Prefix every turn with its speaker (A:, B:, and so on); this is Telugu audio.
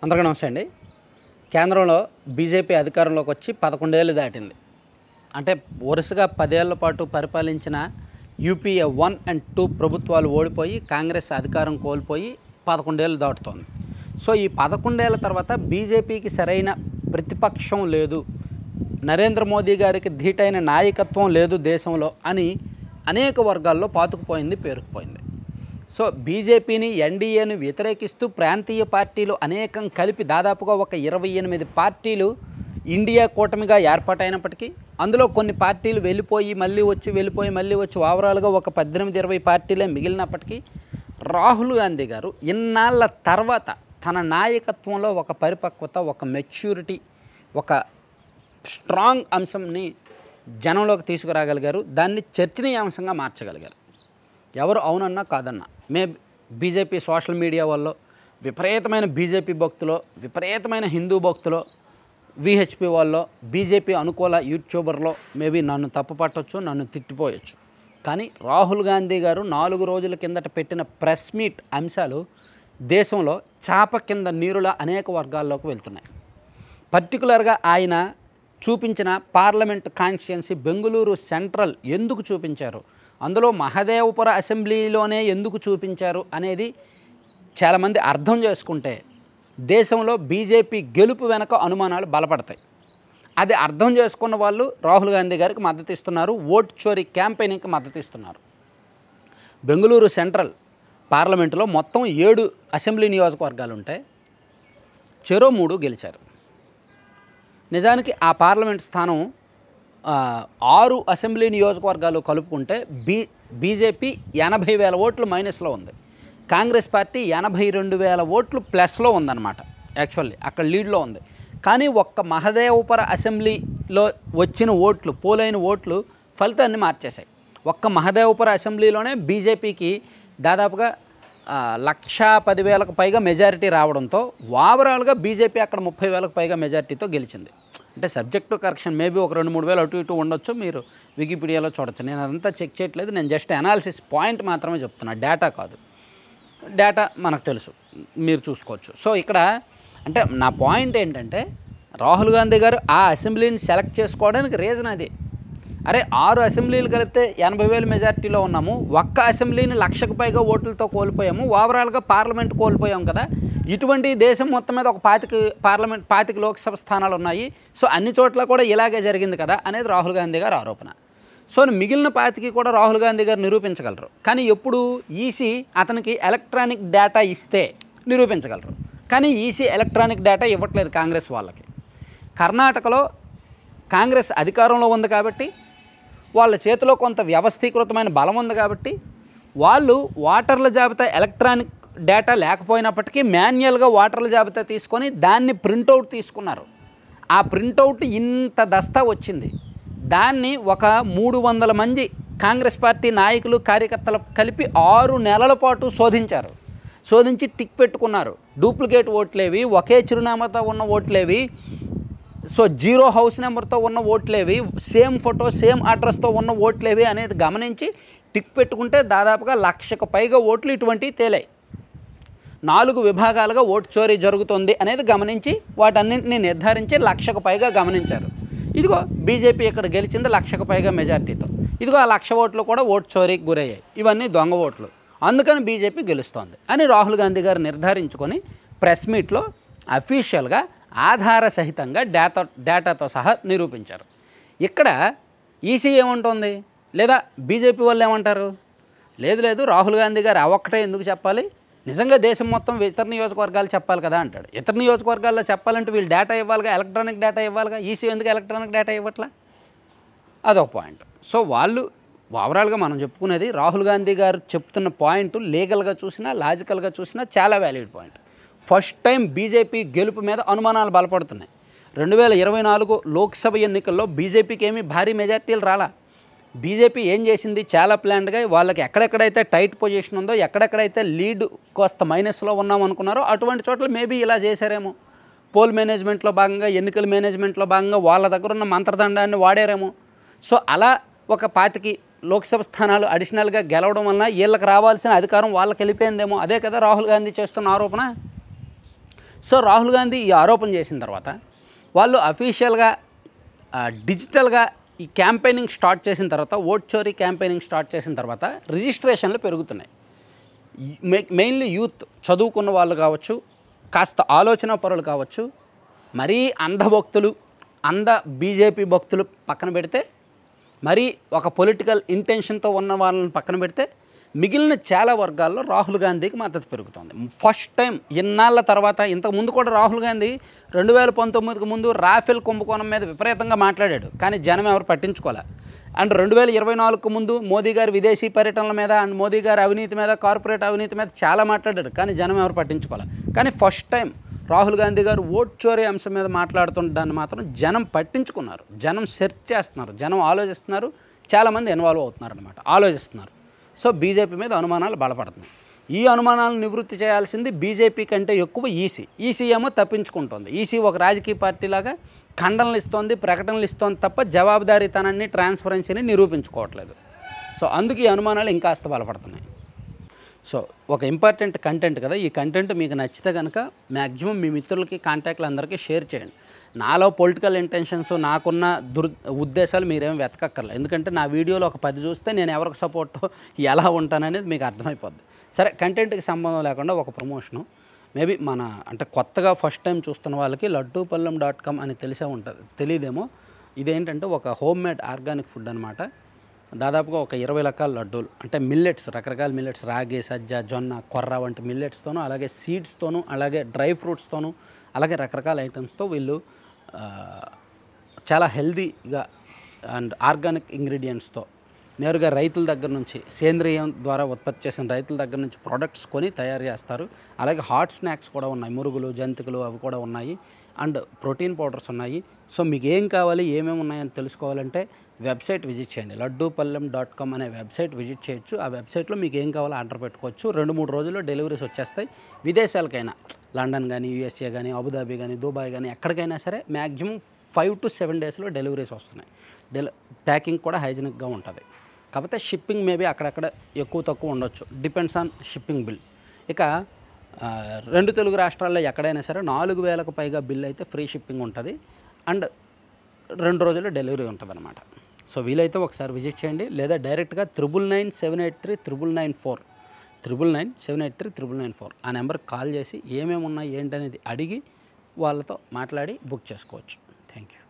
A: అందరికీ నమస్తే అండి. కేంద్రంలో బీజేపీ అధికారంలోకి వచ్చి 11 ఏళ్ళు దాటింది. అంటే వరుసగా 10 ఏళ్ల పాటు పరిపాలించిన యూపీఏ 1 అండ్ 2 ప్రభుత్వాలు ఓడిపోయి కాంగ్రెస్ అధికారం కోల్పోయి 11 ఏళ్ళు దాటుతోంది. సో ఈ 11 ఏళ్ల తర్వాత బీజేపీకి సరైన ప్రతిపక్షం లేదు, నరేంద్ర మోదీ గారికి ధీటైన నాయకత్వం లేదు దేశంలో అని అనేక వర్గాల్లో పాతుకుపోయింది, పేరుకుపోయింది. సో బీజేపీని, ఎన్డీఏను వ్యతిరేకిస్తూ ప్రాంతీయ పార్టీలు అనేకం కలిపి దాదాపుగా ఒక 28 పార్టీలు ఇండియా కూటమిగా ఏర్పాటైనప్పటికీ అందులో కొన్ని పార్టీలు వెళ్ళిపోయి మళ్ళీ వచ్చి ఓవరాల్గా ఒక 18-20 పార్టీలే మిగిలినప్పటికీ రాహుల్ గాంధీ గారు ఇన్నాళ్ళ తర్వాత తన నాయకత్వంలో ఒక పరిపక్వత, ఒక మెచ్యూరిటీ, ఒక స్ట్రాంగ్ అంశంని జనంలోకి తీసుకురాగలిగారు. దాన్ని చర్చనీయాంశంగా మార్చగలిగారు. ఎవరు అవునన్నా కాదన్నా బీజేపీ సోషల్ మీడియా వల్ల విపరీతమైన బీజేపీ భక్తులు, విపరీతమైన హిందూ భక్తులు, విహెచ్పి వాళ్ళు, బీజేపీ అనుకూల యూట్యూబర్లో మేబీ నన్ను తప్పుపట్టవచ్చు, నన్ను తిట్టిపోయచ్చు. కానీ రాహుల్ గాంధీ గారు 4 రోజుల కిందట పెట్టిన ప్రెస్ మీట్ అంశాలు దేశంలో చాప కింద నీరుల అనేక వర్గాల్లోకి వెళ్తున్నాయి. పర్టికులర్గా ఆయన చూపించిన పార్లమెంట్ కాన్స్టిట్యుయెన్సీ బెంగళూరు సెంట్రల్ ఎందుకు చూపించారు, అందులో మహదేవపుర అసెంబ్లీలోనే ఎందుకు చూపించారు అనేది చాలామంది అర్థం చేసుకుంటే దేశంలో బీజేపీ గెలుపు వెనక అనుమానాలు బలపడతాయి. అది అర్థం చేసుకున్న వాళ్ళు రాహుల్ గాంధీ గారికి మద్దతు ఇస్తున్నారు, ఓట్ చోరీ క్యాంపెయినింగ్కి మద్దతు ఇస్తున్నారు. బెంగళూరు సెంట్రల్ పార్లమెంటులో మొత్తం 7 అసెంబ్లీ నియోజకవర్గాలు ఉంటాయి, చెరో 3 గెలిచారు. నిజానికి ఆ పార్లమెంట్ స్థానం 6 అసెంబ్లీ నియోజకవర్గాలు కలుపుకుంటే బీజేపీ 80,000 ఓట్లు మైనస్లో ఉంది, కాంగ్రెస్ పార్టీ 82,000 ఓట్లు ప్లస్లో ఉందన్నమాట. యాక్చువల్లీ అక్కడ లీడ్లో ఉంది. కానీ ఒక్క మహదేవపుర అసెంబ్లీలో వచ్చిన ఓట్లు, పోలైన ఓట్లు ఫలితాన్ని మార్చేశాయి. ఒక్క మహదేవపుర అసెంబ్లీలోనే బీజేపీకి దాదాపుగా 110,000కు పైగా మెజారిటీ రావడంతో ఓవరాల్గా బీజేపీ అక్కడ 30,000కు పైగా మెజారిటీతో గెలిచింది. అంటే సబ్జెక్టు కరెక్షన్ మేబీ ఒక 2-3 వేలు అటు ఇటు ఉండొచ్చు, మీరు వికీపీడియాలో చూడొచ్చు. నేను అదంతా చెక్ చేయట్లేదు, నేను జస్ట్ అనాలిసిస్ పాయింట్ మాత్రమే చెప్తున్నా, డేటా కాదు. డేటా మనకు తెలుసు, మీరు చూసుకోవచ్చు. సో ఇక్కడ అంటే నా పాయింట్ ఏంటంటే రాహుల్ గాంధీ గారు ఆ అసెంబ్లీని సెలెక్ట్ చేసుకోవడానికి రీజన్ అది. అరే 6 అసెంబ్లీలు కలిపితే 80,000 మెజారిటీలో ఉన్నాము, ఒక్క అసెంబ్లీని 1,00,000కు పైగా ఓట్లతో కోల్పోయాము, ఓవరాల్గా పార్లమెంట్ కోల్పోయాం కదా. ఇటువంటి దేశం మొత్తం మీద ఒక 25 లోక్సభ స్థానాలు ఉన్నాయి. సో అన్ని చోట్ల కూడా ఇలాగే జరిగింది కదా అనేది రాహుల్ గాంధీ గారి ఆరోపణ. సో మిగిలిన 25 కూడా రాహుల్ గాంధీ గారు నిరూపించగలరు. కానీ ఎప్పుడు ఈసీ అతనికి ఎలక్ట్రానిక్ డేటా ఇస్తే నిరూపించగలరు. కానీ ఈసీ ఎలక్ట్రానిక్ డేటా ఇవ్వట్లేదు కాంగ్రెస్ వాళ్ళకి. కర్ణాటకలో కాంగ్రెస్ అధికారంలో ఉంది కాబట్టి, వాళ్ళ చేతిలో కొంత వ్యవస్థీకృతమైన బలం ఉంది కాబట్టి వాళ్ళు ఓటర్ల జాబితా ఎలక్ట్రానిక్ డేటా లేకపోయినప్పటికీ మాన్యువల్గా ఓటర్ల జాబితా తీసుకొని దాన్ని ప్రింటౌట్ తీసుకున్నారు. ఆ ప్రింటౌట్ ఇంత దస్తా వచ్చింది. దాన్ని ఒక 300 మంది కాంగ్రెస్ పార్టీ నాయకులు, కార్యకర్తలు కలిపి 6 నెలల పాటు శోధించారు. శోధించి టిక్ పెట్టుకున్నారు. డూప్లికేట్ ఓట్లేవి, ఒకే చిరునామాతో ఉన్న ఓట్లేవి, సో 0 హౌస్ నెంబర్తో ఉన్న ఓట్లేవి, సేమ్ ఫోటో సేమ్ అడ్రస్తో ఉన్న ఓట్లేవి అనేది గమనించి టిక్ పెట్టుకుంటే దాదాపుగా 1,00,000కు పైగా ఓట్లు ఇటువంటివి తేలాయి. 4 విభాగాలుగా ఓటు చోరీ జరుగుతుంది అనేది గమనించి వాటన్నింటినీ నిర్ధారించి 1,00,000కు పైగా గమనించారు. ఇదిగో బీజేపీ ఇక్కడ గెలిచింది 1,00,000కు పైగా మెజార్టీతో. ఇదిగో ఆ 1,00,000 ఓట్లు కూడా ఓటు చోరీకి గురయ్యాయి, ఇవన్నీ దొంగ ఓట్లు, అందుకని బీజేపీ గెలుస్తోంది అని రాహుల్ గాంధీ గారు నిర్ధారించుకొని ప్రెస్ మీట్లో అఫీషియల్గా ఆధార సహితంగా డేటాతో సహా నిరూపించారు. ఇక్కడ ఈసీ ఏమంటుంది, లేదా బీజేపీ వాళ్ళు ఏమంటారు, లేదు రాహుల్ గాంధీ గారు ఒక్కటే ఎందుకు చెప్పాలి, నిజంగా దేశం మొత్తం ఇతర నియోజకవర్గాలు చెప్పాలి కదా అంటాడు. ఇతర నియోజకవర్గాల్లో చెప్పాలంటే వీళ్ళు డేటా ఇవ్వాలిగా, ఎలక్ట్రానిక్ డేటా ఇవ్వాలిగా. ఈసీ ఎందుకు ఎలక్ట్రానిక్ డేటా ఇవ్వట్లా, అదొక పాయింట్. సో వాళ్ళు ఓవరాల్గా మనం చెప్పుకునేది రాహుల్ గాంధీ గారు చెప్తున్న పాయింట్ లీగల్గా చూసినా, లాజికల్గా చూసినా చాలా valid point. First time BJP గెలుపు మీద అనుమానాలు బలపడుతున్నాయి. 2024 లోక్సభ ఎన్నికల్లో బీజేపీకి ఏమీ భారీ మెజార్టీలు రాలా. బీజేపీ ఏం చేసింది, చాలా ప్లాన్డ్గా వాళ్ళకి ఎక్కడెక్కడైతే టైట్ పొజిషన్ ఉందో, ఎక్కడెక్కడైతే లీడ్ కోస్త మైనస్లో ఉన్నాం అనుకున్నారో అటువంటి చోట్ల మేబీ ఇలా చేశారేమో. పోల్ మేనేజ్మెంట్లో భాగంగా, ఎన్నికల మేనేజ్మెంట్లో భాగంగా వాళ్ళ దగ్గర ఉన్న మంత్రదండాన్ని వాడారేమో. సో అలా ఒక 25 లోక్సభ స్థానాలు అడిషనల్గా గెలవడం వలన వీళ్ళకి రావాల్సిన అధికారం వాళ్ళకి వెళ్ళిపోయిందేమో. అదే కదా రాహుల్ గాంధీ చేస్తున్న ఆరోపణ. సో రాహుల్ గాంధీ ఈ ఆరోపణ చేసిన తర్వాత వాళ్ళు అఫీషియల్గా డిజిటల్గా ఈ క్యాంపెయినింగ్ స్టార్ట్ చేసిన తర్వాత, ఓట్ చోరీ క్యాంపెయినింగ్ స్టార్ట్ చేసిన తర్వాత రిజిస్ట్రేషన్లు పెరుగుతున్నాయి. మెయిన్లీ యూత్, చదువుకున్న వాళ్ళు కావచ్చు, కాస్త ఆలోచన పరులు కావచ్చు, మరీ అంధభక్తులు, బీజేపీ భక్తులు పక్కన పెడితే, మరీ ఒక పొలిటికల్ ఇంటెన్షన్తో ఉన్న వాళ్ళని పక్కన పెడితే, మిగిలిన చాలా వర్గాల్లో రాహుల్ గాంధీకి మద్దతు పెరుగుతుంది. ఫస్ట్ టైం ఇన్నాళ్ళ తర్వాత. ఇంతకుముందు కూడా రాహుల్ గాంధీ 2019కి ముందు రాఫెల్ కుంభకోణం మీద విపరీతంగా మాట్లాడాడు, కానీ జనం ఎవరు పట్టించుకోలే. అండ్ 2024కు ముందు మోదీ గారి విదేశీ పర్యటనల మీద అండ్ మోదీ గారి అవినీతి మీద, కార్పొరేట్ అవినీతి మీద చాలా మాట్లాడాడు, కానీ జనం ఎవరు పట్టించుకోలే. కానీ ఫస్ట్ టైం రాహుల్ గాంధీ గారు ఓట్ చోరీ అంశం మీద మాట్లాడుతుండడాన్ని మాత్రం జనం పట్టించుకున్నారు, జనం సెర్చ్ చేస్తున్నారు, జనం ఆలోచిస్తున్నారు, చాలామంది ఇన్వాల్వ్ అవుతున్నారు అనమాట, ఆలోచిస్తున్నారు. సో బీజేపీ మీద అనుమానాలు బలపడుతున్నాయి. ఈ అనుమానాలను నివృత్తి చేయాల్సింది బీజేపీ కంటే ఎక్కువ ఈసీ ఏమో తప్పించుకుంటుంది. ఈసీ ఒక రాజకీయ పార్టీలాగా ఖండనలు ఇస్తోంది, ప్రకటనలు ఇస్తోంది తప్ప జవాబుదారీతనాన్ని, ట్రాన్స్పరెన్సీని నిరూపించుకోవట్లేదు. సో అందుకు ఈ అనుమానాలు ఇంకాస్త బలపడుతున్నాయి. సో ఒక ఇంపార్టెంట్ కంటెంట్ కదా, ఈ కంటెంట్ మీకు నచ్చితే కనుక మ్యాక్సిమం మీ మిత్రులకి, కాంటాక్ట్లు అందరికీ షేర్ చేయండి. నాలో పొలిటికల్ ఇంటెన్షన్స్, నాకున్న ఉద్దేశాలు మీరేం వెతకక్కర్లేదు. ఎందుకంటే నా వీడియోలో ఒక 10 చూస్తే నేను ఎవరికి సపోర్ట్ ఎలా ఉంటాననేది మీకు అర్థమైపోద్ది. సరే, కంటెంట్కి సంబంధం లేకుండా ఒక ప్రమోషను. మేబీ అంటే కొత్తగా ఫస్ట్ టైం చూస్తున్న వాళ్ళకి laddupallam.com అని తెలిసే ఉంటుంది, తెలియదేమో. ఇదేంటంటే ఒక హోమ్ మేడ్ ఆర్గానిక్ ఫుడ్ అనమాట. దాదాపుగా ఒక 20 రకాల లడ్డూలు, అంటే మిల్లెట్స్, రకరకాల మిల్లెట్స్, రాగి, సజ్జ, జొన్న, కొర్ర వంటి మిల్లెట్స్తోనూ, అలాగే సీడ్స్తోనూ, అలాగే డ్రై ఫ్రూట్స్తోనూ, అలాగే రకరకాల ఐటమ్స్తో వీళ్ళు చాలా హెల్దీగా అండ్ ఆర్గానిక్ ఇంగ్రీడియంట్స్తో నేరుగా రైతుల దగ్గర నుంచి, సేంద్రియం ద్వారా ఉత్పత్తి చేసిన రైతుల దగ్గర నుంచి ప్రొడక్ట్స్ కొని తయారు చేస్తారు. అలాగే హాట్ స్నాక్స్ కూడా ఉన్నాయి, మురుగులు, జంతికలు అవి కూడా ఉన్నాయి, అండ్ ప్రోటీన్ పౌడర్స్ ఉన్నాయి. సో మీకు ఏం కావాలి, ఏమేమి ఉన్నాయని తెలుసుకోవాలంటే వెబ్సైట్ విజిట్ చేయండి. laddupallam.com అనే వెబ్సైట్ విజిట్ చేయొచ్చు. ఆ వెబ్సైట్లో మీకు ఏం కావాలో ఆర్డర్ పెట్టుకోవచ్చు. 2-3 రోజుల్లో డెలివరీస్ వచ్చేస్తాయి. విదేశాలకైనా, లండన్ కానీ, యూఎస్ఏ కానీ, అబుదాబి కానీ, దుబాయ్ కానీ, ఎక్కడికైనా సరే మ్యాక్సిమం 5 to 7 డేస్లో డెలివరీస్ వస్తున్నాయి. ప్యాకింగ్ కూడా హైజీనిక్గా ఉంటుంది. కాకపోతే షిప్పింగ్ మేబీ అక్కడక్కడ ఎక్కువ తక్కువ ఉండొచ్చు, డిపెండ్స్ ఆన్ షిప్పింగ్ బిల్. ఇక 2 తెలుగు రాష్ట్రాల్లో ఎక్కడైనా సరే 4000కు పైగా బిల్ అయితే ఫ్రీ షిప్పింగ్ ఉంటుంది, అండ్ 2 రోజుల్లో డెలివరీ ఉంటుంది అనమాట. సో వీలైతే ఒకసారి విజిట్ చేయండి, లేదా డైరెక్ట్గా 9997839994 9997839994 ఆ నెంబర్కి కాల్ చేసి ఏమేమి ఉన్నాయి ఏంటనేది అడిగి వాళ్ళతో మాట్లాడి బుక్ చేసుకోవచ్చు. Thank you.